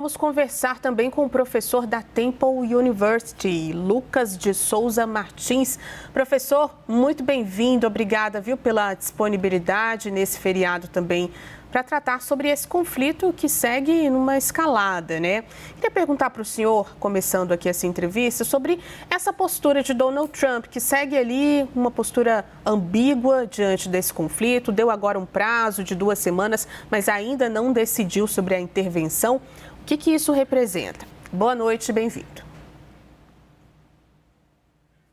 Vamos conversar também com o professor da Temple University, Lucas de Souza Martins. Professor, muito bem-vindo, obrigada, pela disponibilidade nesse feriado também para tratar sobre esse conflito que segue numa escalada, né? Queria perguntar para o senhor, começando aqui essa entrevista, sobre essa postura de Donald Trump, que segue ali uma postura ambígua diante desse conflito, deu agora um prazo de 2 semanas, mas ainda não decidiu sobre a intervenção. O que isso representa? Boa noite, bem-vindo.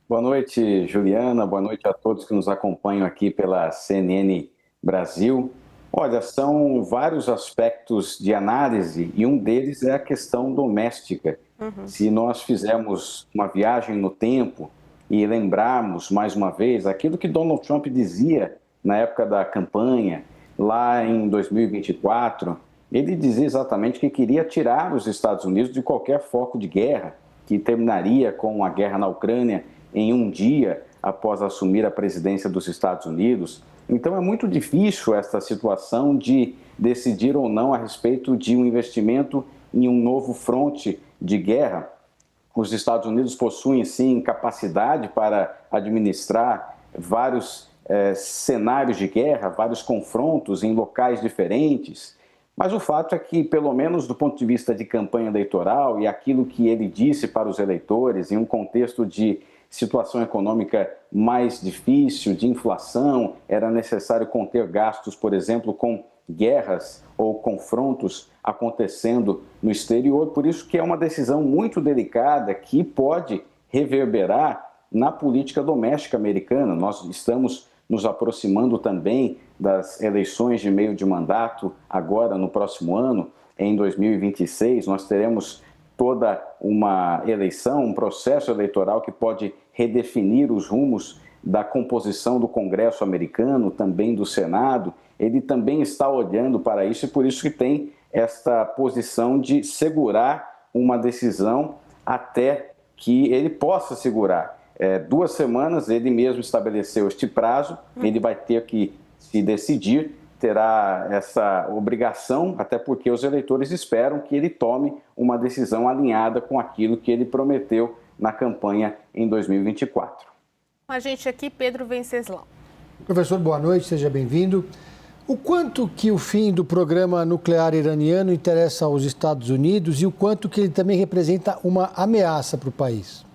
Boa noite, Juliana. Boa noite a todos que nos acompanham aqui pela CNN Brasil. Olha, são vários aspectos de análise e um deles é a questão doméstica. Se nós fizermos uma viagem no tempo e lembrarmos mais uma vez aquilo que Donald Trump dizia na época da campanha, lá em 2024, ele dizia exatamente que queria tirar os Estados Unidos de qualquer foco de guerra, que terminaria com a guerra na Ucrânia em um dia após assumir a presidência dos Estados Unidos. Então é muito difícil essa situação de decidir ou não a respeito de um investimento em um novo fronte de guerra. Os Estados Unidos possuem, sim, capacidade para administrar vários cenários de guerra, vários confrontos em locais diferentes. Mas o fato é que, pelo menos do ponto de vista de campanha eleitoral e aquilo que ele disse para os eleitores, em um contexto de situação econômica mais difícil, de inflação, era necessário conter gastos, por exemplo, com guerras ou confrontos acontecendo no exterior. Por isso que é uma decisão muito delicada que pode reverberar na política doméstica americana. Nós estamos nos aproximando também das eleições de meio de mandato, agora no próximo ano, em 2026, nós teremos toda uma eleição, um processo eleitoral que pode redefinir os rumos da composição do Congresso americano, também do Senado. Ele também está olhando para isso e por isso que tem esta posição de segurar uma decisão até que ele possa segurar. 2 semanas, ele mesmo estabeleceu este prazo, ele vai ter que se decidir, terá essa obrigação, até porque os eleitores esperam que ele tome uma decisão alinhada com aquilo que ele prometeu na campanha em 2024. Com a gente aqui, Pedro Venceslau. Professor, boa noite, seja bem-vindo. O quanto que o fim do programa nuclear iraniano interessa aos Estados Unidos e o quanto que ele também representa uma ameaça para o país?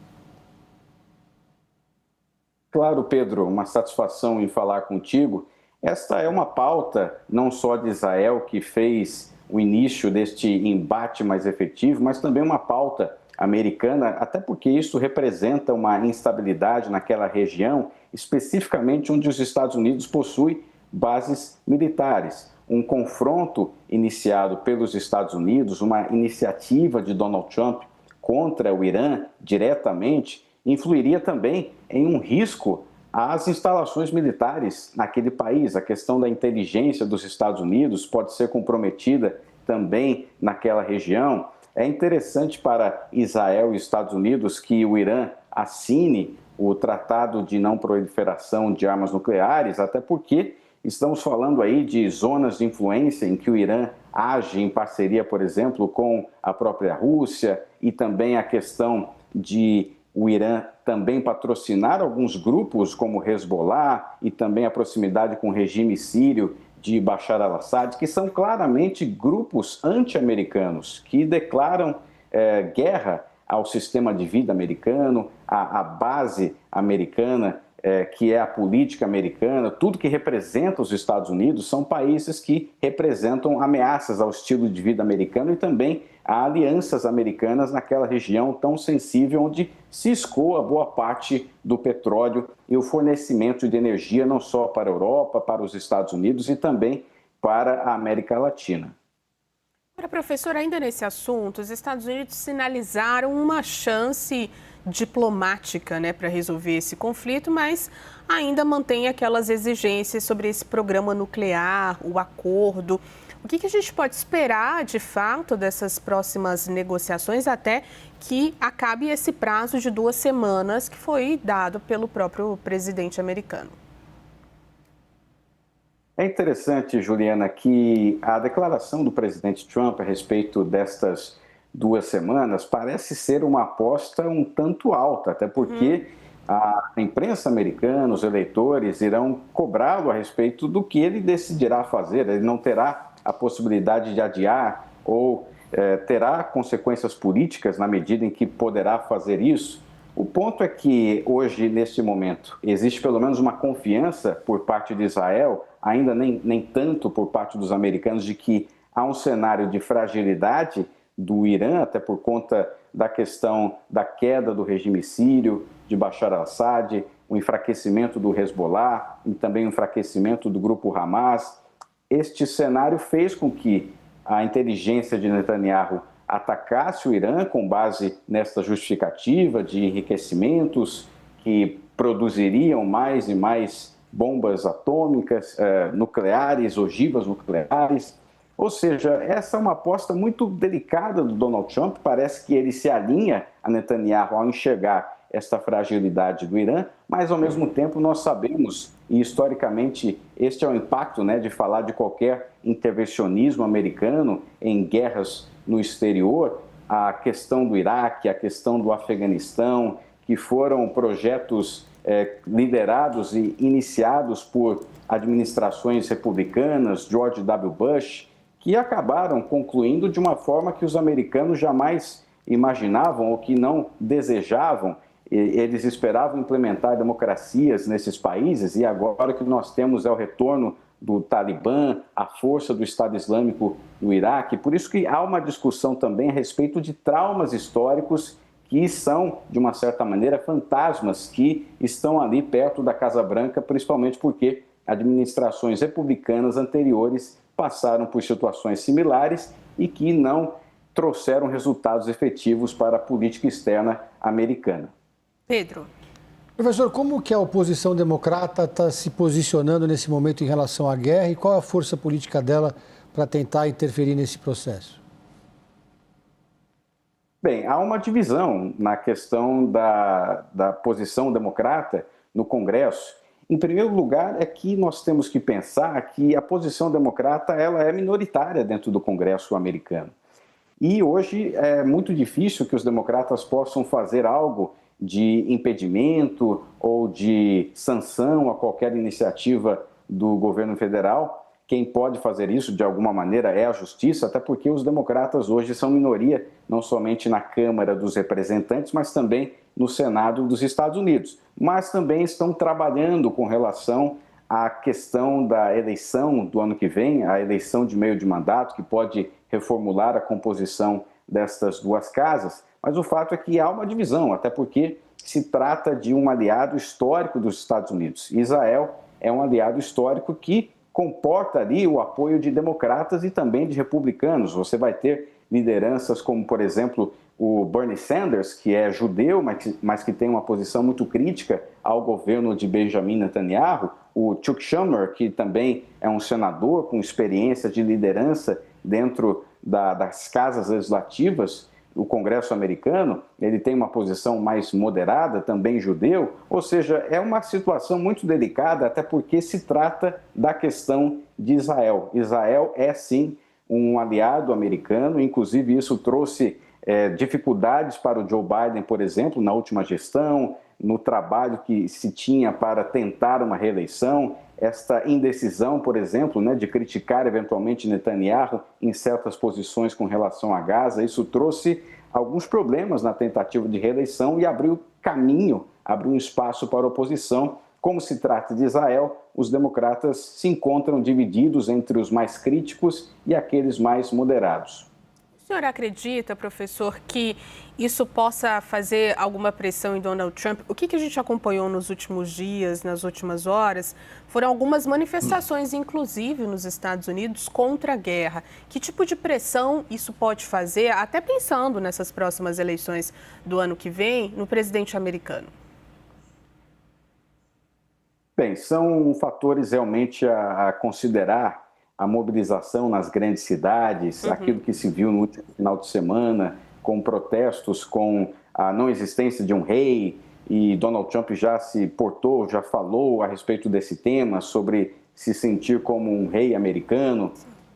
Claro, Pedro, uma satisfação em falar contigo. Esta é uma pauta não só de Israel, que fez o início deste embate mais efetivo, mas também uma pauta americana, até porque isso representa uma instabilidade naquela região, especificamente onde os Estados Unidos possuem bases militares. Um confronto iniciado pelos Estados Unidos, uma iniciativa de Donald Trump contra o Irã diretamente, influiria também em um risco às instalações militares naquele país. A questão da inteligência dos Estados Unidos pode ser comprometida também naquela região. É interessante para Israel e Estados Unidos que o Irã assine o Tratado de Não Proliferação de Armas Nucleares, até porque estamos falando aí de zonas de influência em que o Irã age em parceria, por exemplo, com a própria Rússia, e também a questão de o Irã também patrocinar alguns grupos como Hezbollah e também a proximidade com o regime sírio de Bashar al-Assad, que são claramente grupos anti-americanos, que declaram guerra ao sistema de vida americano, à base americana, que é a política americana. Tudo que representa os Estados Unidos são países que representam ameaças ao estilo de vida americano e também a alianças americanas naquela região tão sensível onde se escoa boa parte do petróleo e o fornecimento de energia não só para a Europa, para os Estados Unidos e também para a América Latina. Agora, professor, ainda nesse assunto, os Estados Unidos sinalizaram uma chance diplomática, para resolver esse conflito, mas ainda mantém aquelas exigências sobre esse programa nuclear, o acordo. O que a gente pode esperar, de fato, dessas próximas negociações até que acabe esse prazo de 2 semanas que foi dado pelo próprio presidente americano? É interessante, Juliana, que a declaração do presidente Trump a respeito destas 2 semanas, parece ser uma aposta um tanto alta, até porque a imprensa americana, os eleitores irão cobrá-lo a respeito do que ele decidirá fazer. Ele não terá a possibilidade de adiar ou terá consequências políticas na medida em que poderá fazer isso. O ponto é que hoje, neste momento, existe pelo menos uma confiança por parte de Israel, ainda nem tanto por parte dos americanos, de que há um cenário de fragilidade do Irã, até por conta da questão da queda do regime sírio, de Bashar al-Assad, o enfraquecimento do Hezbollah e também o enfraquecimento do grupo Hamas. Este cenário fez com que a inteligência de Netanyahu atacasse o Irã com base nesta justificativa de enriquecimentos que produziriam mais e mais bombas atômicas, nucleares, ogivas nucleares. Ou seja, essa é uma aposta muito delicada do Donald Trump. Parece que ele se alinha a Netanyahu ao enxergar esta fragilidade do Irã, mas ao mesmo tempo nós sabemos, e historicamente este é o impacto, de falar de qualquer intervencionismo americano em guerras no exterior, a questão do Iraque, a questão do Afeganistão, que foram projetos liderados e iniciados por administrações republicanas, George W. Bush, que acabaram concluindo de uma forma que os americanos jamais imaginavam ou que não desejavam. Eles esperavam implementar democracias nesses países e agora o que nós temos é o retorno do Talibã, a força do Estado Islâmico no Iraque. Por isso que há uma discussão também a respeito de traumas históricos que são, de uma certa maneira, fantasmas que estão ali perto da Casa Branca, principalmente porque administrações republicanas anteriores passaram por situações similares e que não trouxeram resultados efetivos para a política externa americana. Pedro. Professor, como que a oposição democrata está se posicionando nesse momento em relação à guerra e qual é a força política dela para tentar interferir nesse processo? Bem, há uma divisão na questão da posição democrata no Congresso. Em primeiro lugar, é que nós temos que pensar que a posição democrata ela é minoritária dentro do Congresso americano. E hoje é muito difícil que os democratas possam fazer algo de impedimento ou de sanção a qualquer iniciativa do governo federal. Quem pode fazer isso de alguma maneira é a justiça, até porque os democratas hoje são minoria, não somente na Câmara dos Representantes, mas também no Senado dos Estados Unidos. Mas também estão trabalhando com relação à questão da eleição do ano que vem, a eleição de meio de mandato, que pode reformular a composição destas duas casas. Mas o fato é que há uma divisão, até porque se trata de um aliado histórico dos Estados Unidos. Israel é um aliado histórico que comporta ali o apoio de democratas e também de republicanos. Você vai ter lideranças como, por exemplo, o Bernie Sanders, que é judeu, mas que tem uma posição muito crítica ao governo de Benjamin Netanyahu, o Chuck Schumer, que também é um senador com experiência de liderança dentro das casas legislativas, o Congresso americano, ele tem uma posição mais moderada, também judeu, ou seja, é uma situação muito delicada, até porque se trata da questão de Israel. Israel é, sim, um aliado americano, inclusive isso trouxe dificuldades para o Joe Biden, por exemplo, na última gestão, no trabalho que se tinha para tentar uma reeleição, esta indecisão, por exemplo, de criticar eventualmente Netanyahu em certas posições com relação a Gaza, isso trouxe alguns problemas na tentativa de reeleição e abriu caminho, abriu um espaço para a oposição. Como se trata de Israel, os democratas se encontram divididos entre os mais críticos e aqueles mais moderados. O senhor acredita, professor, que isso possa fazer alguma pressão em Donald Trump? O que a gente acompanhou nos últimos dias, nas últimas horas, foram algumas manifestações, inclusive nos Estados Unidos, contra a guerra. Que tipo de pressão isso pode fazer, até pensando nessas próximas eleições do ano que vem, no presidente americano? Bem, são fatores realmente a considerar. A mobilização nas grandes cidades, aquilo que se viu no último final de semana, com protestos, com a não existência de um rei, e Donald Trump já se portou, já falou a respeito desse tema, sobre se sentir como um rei americano.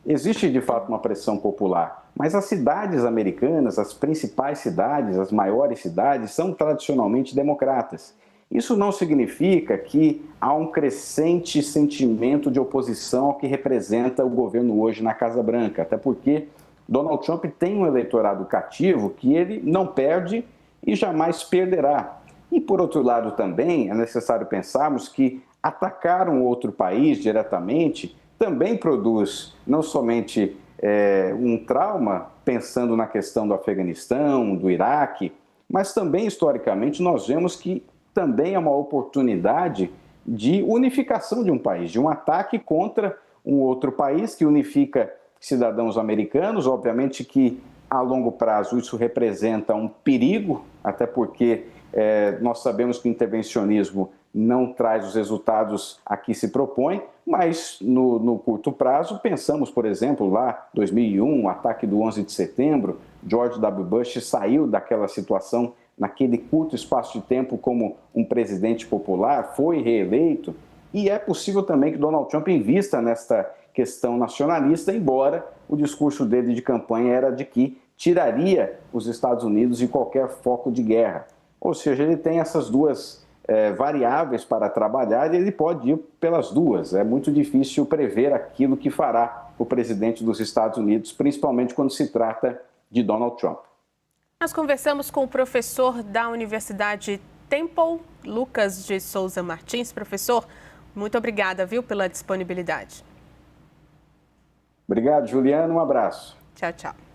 existe de fato uma pressão popular, mas as cidades americanas, as principais cidades, as maiores cidades, são tradicionalmente democratas. Isso não significa que há um crescente sentimento de oposição ao que representa o governo hoje na Casa Branca, até porque Donald Trump tem um eleitorado cativo que ele não perde e jamais perderá. E, por outro lado, também é necessário pensarmos que atacar um outro país diretamente também produz não somente um trauma, pensando na questão do Afeganistão, do Iraque, mas também, historicamente, nós vemos que também é uma oportunidade de unificação de um país, de um ataque contra um outro país que unifica cidadãos americanos. Obviamente que, a longo prazo, isso representa um perigo, até porque nós sabemos que o intervencionismo não traz os resultados a que se propõe, mas no curto prazo, pensamos, por exemplo, lá 2001, o ataque do 11 de setembro, George W. Bush saiu daquela situação naquele curto espaço de tempo como um presidente popular, foi reeleito, e é possível também que Donald Trump invista nesta questão nacionalista, embora o discurso dele de campanha era de que tiraria os Estados Unidos de qualquer foco de guerra. Ou seja, ele tem essas duas variáveis para trabalhar e ele pode ir pelas duas. É muito difícil prever aquilo que fará o presidente dos Estados Unidos, principalmente quando se trata de Donald Trump. Nós conversamos com o professor da Universidade Temple, Lucas de Souza Martins. Professor, muito obrigada, viu, pela disponibilidade. Obrigado, Juliana. Um abraço. Tchau, tchau.